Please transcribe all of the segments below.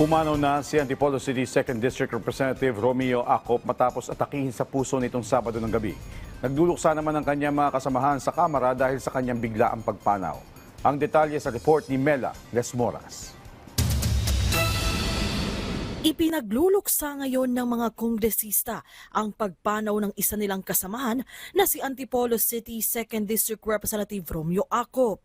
Pumanaw na si Antipolo City 2nd District Representative Romeo Acop matapos atakihin sa puso nitong Sabado ng gabi. Nagduluksa naman ang kanyang mga kasamahan sa Kamara dahil sa kanyang biglaang pagpanaw. Ang detalye sa report ni Mela Lesmoras. Ipinagluluksa ngayon ng mga kongresista ang pagpanaw ng isa nilang kasamahan na si Antipolo City 2nd District Representative Romeo Acop.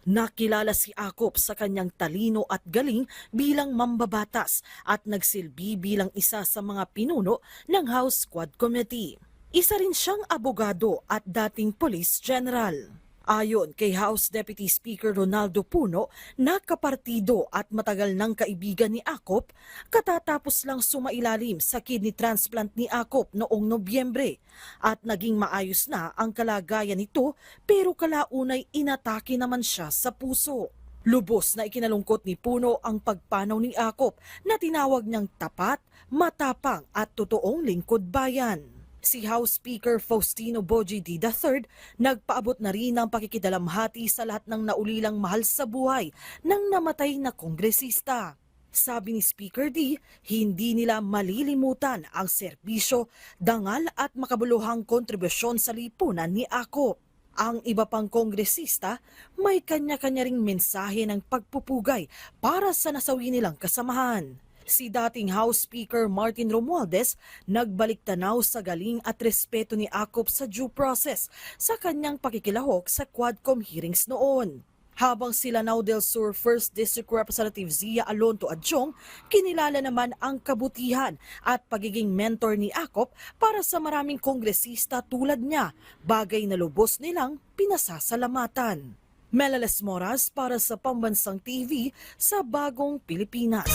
Nakilala si Acop sa kanyang talino at galing bilang mambabatas at nagsilbi bilang isa sa mga pinuno ng House Quad Committee. Isa rin siyang abogado at dating police general. Ayon kay House Deputy Speaker Ronaldo Puno, nakapartido at matagal ng kaibigan ni Acop, katatapos lang sumailalim sa kidney transplant ni Acop noong Nobyembre at naging maayos na ang kalagayan nito pero kalaunay inatake naman siya sa puso. Lubos na ikinalungkot ni Puno ang pagpanaw ni Acop na tinawag niyang tapat, matapang at totoong lingkod bayan. Si House Speaker Faustino Bogie D. III nagpaabot na rin ng pakikidalamhati sa lahat ng naulilang mahal sa buhay ng namatay na kongresista. Sabi ni Speaker D, hindi nila malilimutan ang serbisyo, dangal at makabuluhang kontribusyon sa lipunan ni Acop. Ang iba pang kongresista may kanya-kanya ring mensahe ng pagpupugay para sa nasawi nilang kasamahan. Si dating House Speaker Martin Romualdez nagbalik tanaw sa galing at respeto ni Acop sa due process sa kanyang pakikilahok sa Quadcom hearings noon. Habang si Lanao del Sur 1st District Representative Zia Alonto Adjong, kinilala naman ang kabutihan at pagiging mentor ni Acop para sa maraming kongresista tulad niya, bagay na lubos nilang pinasasalamatan. Mela Lesmoras para sa Pambansang TV sa Bagong Pilipinas.